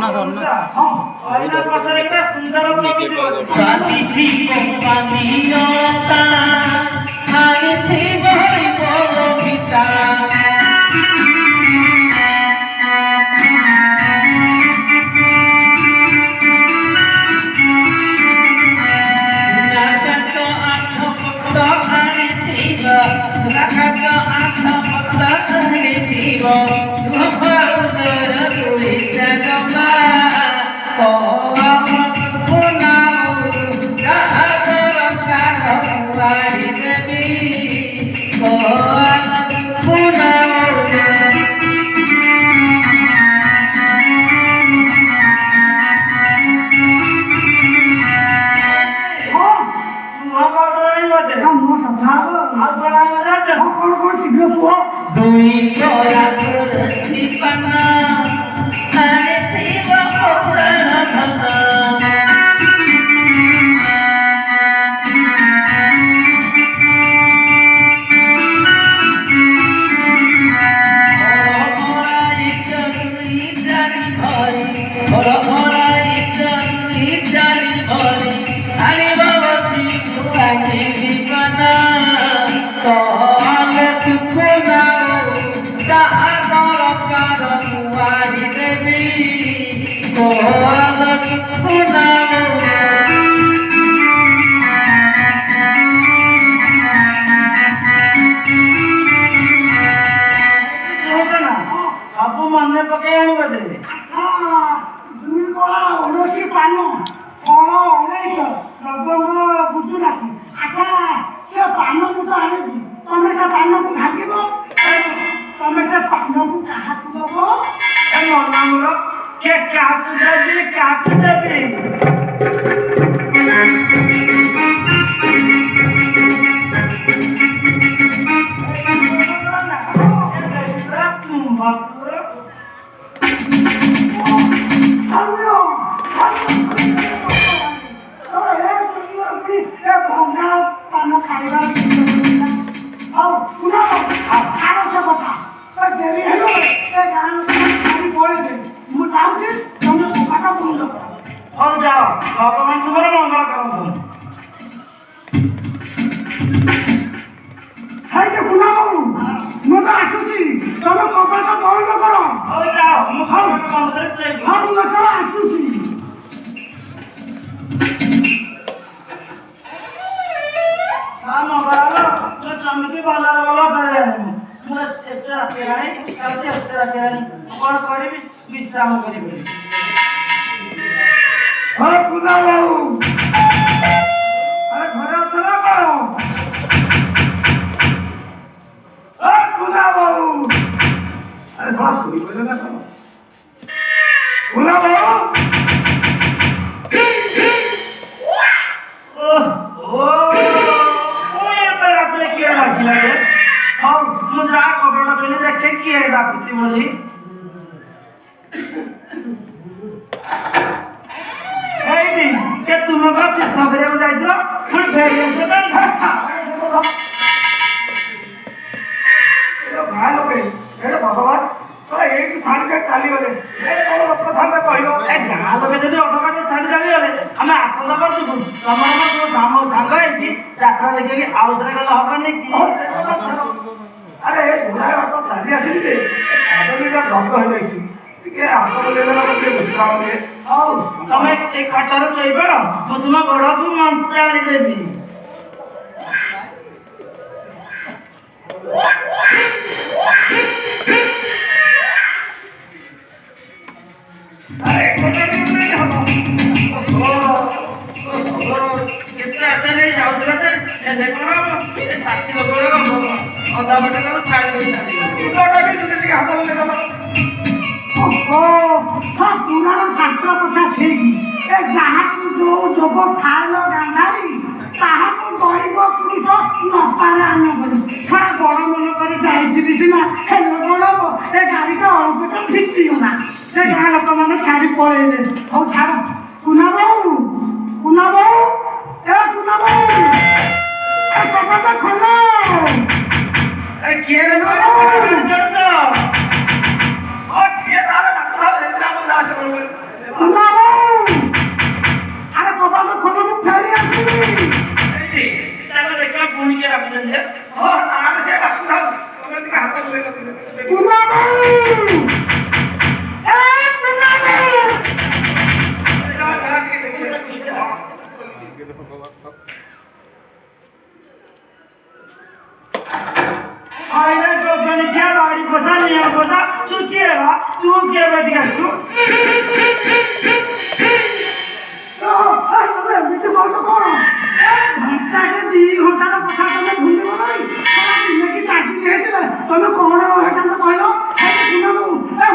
ধরনা ধরনা সাবিত্রী কোম্পানিয়তা আইথি বই বলবিতা নাগত আত্মপক্ত আইথিব নাগত আত্মপক্ত আইথিব দুঃখর তুই জগমা দুই তোরা করছি পানা আরে শিব অপরাধনা ସବୁ ମନେ ପକେଇ ଆଣିବ ଯେ ଦୁଇ କଳା ଅଣସି ପାନ କଣ ଅଣେଇଶ ନବମ ବୁଝୁନାହିଁ। ଆଚ୍ଛା ସେ ପାନକୁ ତ ଆଣିବି, ତମେ ସେ ପାନକୁ ଭାଙ୍ଗିବ, ତମେ ସେ ପାନକୁ କାହାକୁ ଦବ? ଏ ମନାମର କିଏ କାହାକୁ ଦେବି କାହାକୁ ଦେବି ହଉ ଯାଅ ଭଗବାନ ତୁମର ମଙ୍ଗଳ କରନ୍ତୁ। ମୁଁ ତ ଆସୁଛି, ତମେ କବାଟ ବନ୍ଦ କର। ହଉ ଯାଅ ମୁଁ ଖାଉନି ମନରେ ଆସୁଛି। ସେମିତି ଭଲରେ ଭଲ ଫେରେ ମୁଁ ଏତେ ରାତି ହେଲାଣି କାଲି ଏତେ ରାତି ହେଲାଣି କଣ କରିବି ବିଶ୍ରାମ କରିବି। ହଁ ପୁନା ବାବୁ, ଆରେ ଘରେ ଅଛ ନା କଣ? ପୁନା ବାବୁ, ଆରେ ଶଳା ଶୋଇପଡ଼ିଲେ ନା କଣ? ପୁନା ବାବୁ କିଏ ଡାକିଲା ଯେ? ହଉ ମୁଁ ଯାହା କବାଟ କହିଲି ଦେଖେ କିଏ ଡାକୁଛି ବୋଲି। ହେଇନି କେ ତୁମ ବା ତୀର୍ଥ କରିବାକୁ ଯାଇଥିଲ ପୁଣି ଫେରି ଆସିଛ ଭାଇ ଲୋକେ ଭଗବାନ ଏଇଠି ଛାଡ଼ିକେ ଚାଲିଗଲେ କଣ କଥା କହିବ? ଏ ଗାଁ ଲୋକେ ଯଦି ଅଟକାଟ ଛାଡ଼ି ଚାଲିଗଲେ ଆମେ ଆସନ୍ତା ବର୍ଷକୁ ତମର ଯୋଉ ସାଙ୍ଗ ହେଇଛି ଯାତ୍ରା ଦେଖିକି ଆଉ ଥରେ ଗଲେ ହବନି କି? ଆରେ ଘୋଡ଼ା ବାଟ ଚାଲି ଆସିଲି ଯେ ଆଦମିକା ଦଗ୍ଧ ହେଇଯାଇଛି, ଟିକେ ଆସନ ଦେଲା ଟିକେ ବିଶ୍ରାମ ଦିଏ। ହଉ ତମେ ଏ ଖଟରେ ଶୋଇପଡ଼, ମୁଁ ତୁମ ଗୋଡ଼କୁ ମଞ୍ଚାଳି ଦେବି। କେତେ ଆଶା ନେଇ ଯାଉଥିଲା ଯେ କଣ ହବ ସାଥୀ ଲୋକ ଅଧା ବାଟ ତାକୁ ଛାଡ଼ି ଦେଇ ଟିକେ ହାତ ଲଗେଇଦେଲ। ପୁରାଣ ଶାସ୍ତ୍ର କଥା ଠିକ୍, ଏ ଯାହାକୁ ଯୋଉ ଯୋଗ ଖାଇଲ ଗାନ୍ଧାରୀ ତାହାକୁ ଗରିବ ପୁରୁଷ ନପାରେ ଆନ କରି ଛଡ଼ା ବଡ଼ ମନ କରି ଯାଇଥିଲି ସିନା ହେଲେ କଣ ହବ? ଏ ଗାଡ଼ିଟା ଅଳ୍ପଟା ଫିଟିଗଲା, ସେ ଗାଁ ଲୋକମାନେ ଛାଡ଼ି ପଳେଇଲେ। ହଉ ଛାଡ଼। କୁନା ବୋଉ, କୁନା ବୋଉ, ଏ କୁନା ବୋଉ, ଏ କବାଟ ଖୋଲ। କିଏ ରେ ଚଢୁଛ? ସିଏ ତାର ଡାକ୍ତର ହେଇଥିଲା ଆମ ଦାସ तू क्या बैठ गया तू ଏମିତି କହୁଛ କଣ ଘଣ୍ଟାଟେ 2 ଘଣ୍ଟାର କଥା ତମେ ଭୁଲିବ ନାହିଁ ଦିନକି ଚାକିରି ହେଇଥିଲେ ତମେ କଣ ହେଇଥାନ୍ତ କହିଲ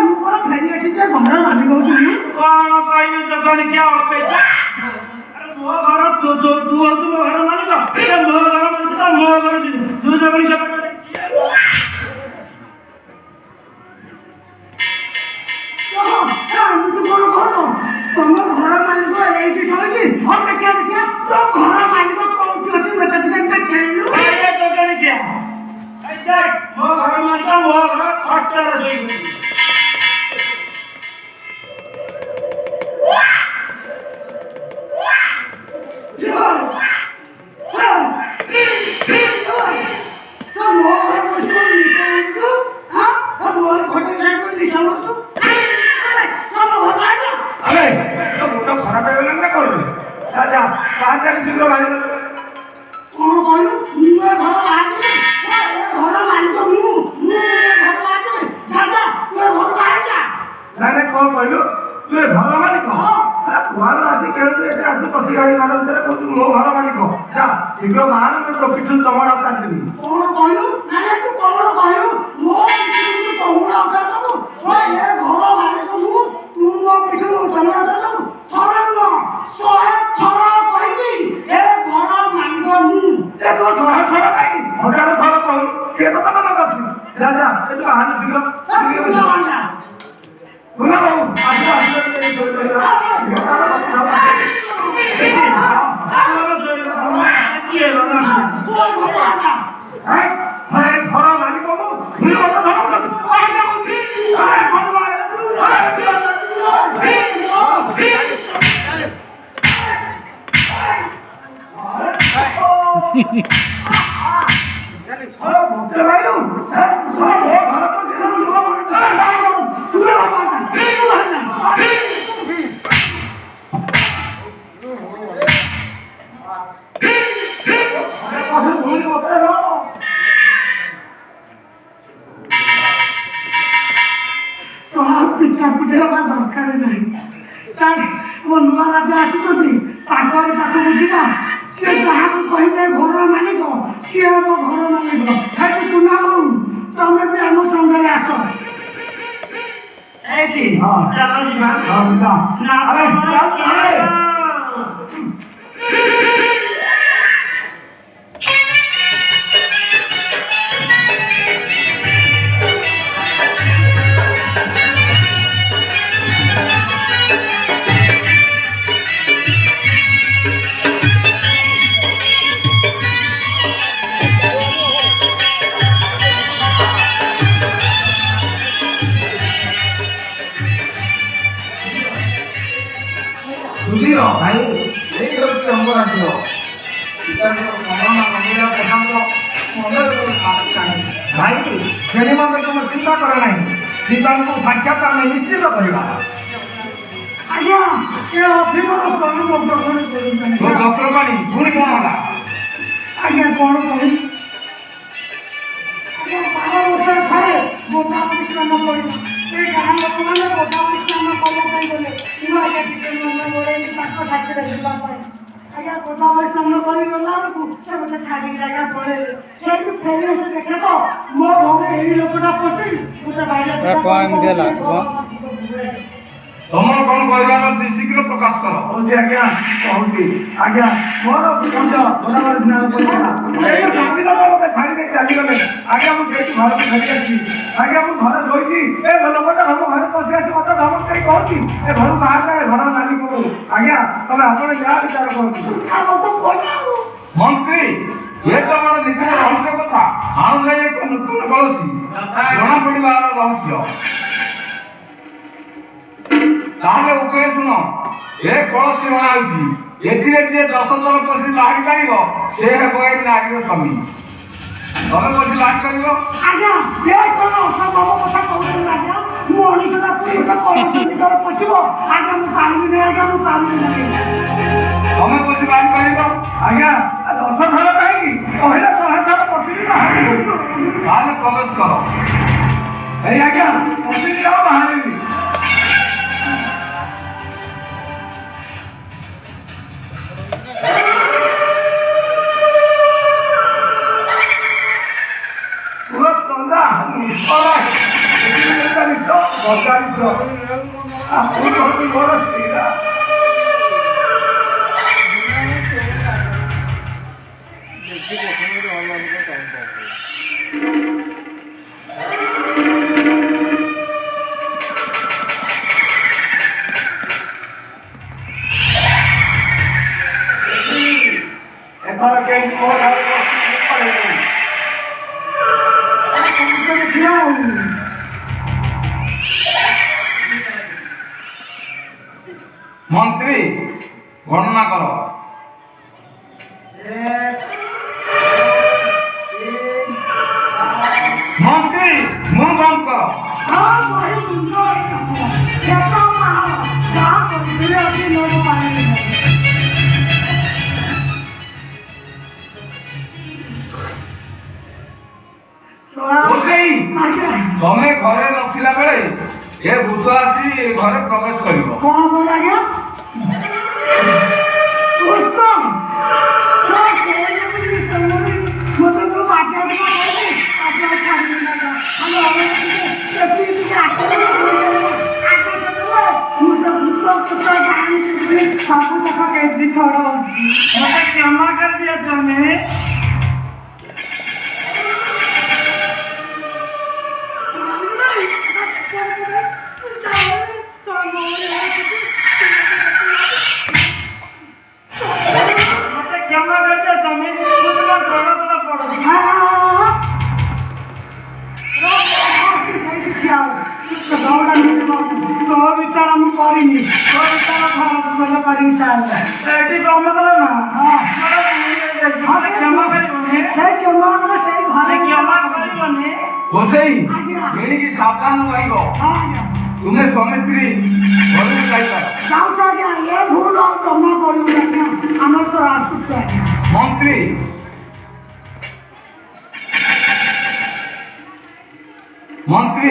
ମୁଁ କଣ ଫେରି ଆସିଛି ଘର ମାଲିକ ହଉଛି कौन कहलु जगन क्या अपेक्षा मो घर तू तू मो घर मालिक ए मो घर मालिक तो मो घर तू जगन ଏମିତି କଣ କହୁଛ ତମ ଘର ମାଲିକ ଏଇଠି ଶୋଇଛି ଦେଖିଆ ଦେଖିଆ ତୋ ଘର ମାଲିକ କୋଉଠି ଅଛି ମତେ ଟିକେ ଖେଳିଲୁ अरे जगन क्या ए देख मो घर मालिक मो घर खट्टा सोई अरे तो मुंड खराब हो गला ना कर जा बाहर जाके शीघ्र बाहर कौन कहलु मुझे घर बाहर घर मालिक मुझे घर बाहर जा तू घर बाहर जा ना ना कौन कहलु तू घर मालिक कुआर आसी केळु एते आसी पसी गाड़ी मार भीतर कहू मो घर मालिक जा शीघ्र बाहर में तो पिछन चमड़ा काट देबी कौन कहलु ना तू कौन कहलु मो पिछन चमड़ा काट दबो ओ ये घर मालिक मु तू मो पिछन चमड़ा काट दबो थरा न 100 थरा कहबी ए घर मालिक मु ए तो सोहा थरा काई हजार थरा कहू के तो तब ना करछी जा जा ए तो बाहर शीघ्र बोला बाबू आजू आजू बुझियो भाई एक रक्त अंबर आदियो इतर मरण मंदिर पठांगो मंदिर को बात काहे भाई जेने माने तुम चिंता करो नहीं जीवन को साक्षात्कार में निश्चित करिबा आज्ञा ये अभिमान करू डॉक्टर तो डॉक्टर बानी गुण कोन होला आज्ञा कौन करी आज्ञा 12 वर्ष थारे मोटा परिश्रम करी ए गाम लोक माने मोटा परिश्रम करला पई गले इनो आज्ञा टिके मन गोरे ताको साथी रहबा पई आज्ञा मोटा परिश्रम करी गला को से मते छाडी जागा पड़े से तू फेरे से देखे तो मो घरे एई लोकटा पसी मुते बाइला कौन देला तमर कोन कहबार से शीघ्र प्रकाश करो ओजी आज्ञा कहूती आज्ञा मोर बुझ बराबर ज्ञान पड़ेला ए साथी लोग मते छाडी दे चली गले आज्ञा मु जेठी घर में खड़ी आछि आज्ञा मु घर जोइती ए लोकटा हम घर पसी आछि मते धमक कई कहूती ए घर बाहर जाए घर मालिक को आज्ञा तमे आपण जा विचार करतु आ तो कोना मंत्री ये तो बड़ निकट रहस्य कथा आउ गए एक नूतन कलसी जଣା पड़िबार रहस्य ताले उपाय सुनो ए कलसी बना होती एथिरे जे 10 जन पसी लाग पाइबो से हेबो ए नारीर स्वामी तमे पसी लाग करिवो आज्ञा ये कोनो असंभव কথা कहू आज्ञा मनीषटा पूरा कलसी भीतर पसिबो आज्ञा मु पानी नै आज्ञा मु पानी नै तमे पसी लाग पाइबो आज्ञा 10 घर काई कहले 100 घर पसी ना ताले प्रवेश करो ए आज्ञा पसी जाओ बाहर ମାତ୍ର ଆପଣ ମୋର ସ୍ତ୍ରୀରା এবার কেন কোথায় মন্ত্রী গণনা করো। মন্ত্রী মুখ বন্ধ করো। ରୋଷେଇ ତମେ ଘରେ ନଥିଲା ବେଳେ ଏ ଭୂତ ଆସି ଘରେ ପ୍ରବେଶ କରିବ। କଣ କଣ ଆଜ୍ଞା ସବୁ କଥା କେମିତି ଛଡ ମତେ କ୍ଷମା କରିଦିଅ ସ୍ୱାମୀ। ମତେ କ୍ଷମା କରିଦିଅ ସ୍ୱାମୀ। ମୁଁ ତୁମ ଗୋଡ଼ ତଳେ ପଡୁଛି। ତୋ ବିଚାର ମୁଁ କରିନି ତୋ ବିଚାର ଖରାପ କଲେ କରିବି ତାହେଲେ ଏଠି ତମେ କର ନା। ହଁ କ୍ଷମା କରିବନି। ସେଇ କେବଳ ସେଇ ଘରେ କ୍ଷମା କରିବନି। ରୋଷେଇ ଆଜ୍ଞା। ଏଣିକି ସାବଧାନ ରହିବ। ହଁ ଆଜ୍ଞା ତୁମେ ସ୍ୱାମୀ ସ୍ତ୍ରୀ ଘରକୁ ଯାଇପାର। ଯାଉଛ ଆଜ୍ଞା ଏ ଭୁଲ ଆଉ ଜମା କରିବୁ ଆଜ୍ଞା ଆମର ତ ଆସୁଛୁ ଆଜ୍ଞା ମନ୍ତ୍ରୀ ମନ୍ତ୍ରୀ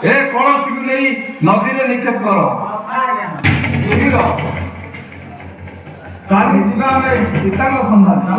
ଏ କଳସୀକୁ ନେଇ ନଦୀରେ ନିକ୍ଷେପ କର। ବୁଝିଲ କାଲି ଯିବା ଆମେ ସୀତାଙ୍କ ସନ୍ଧାନ।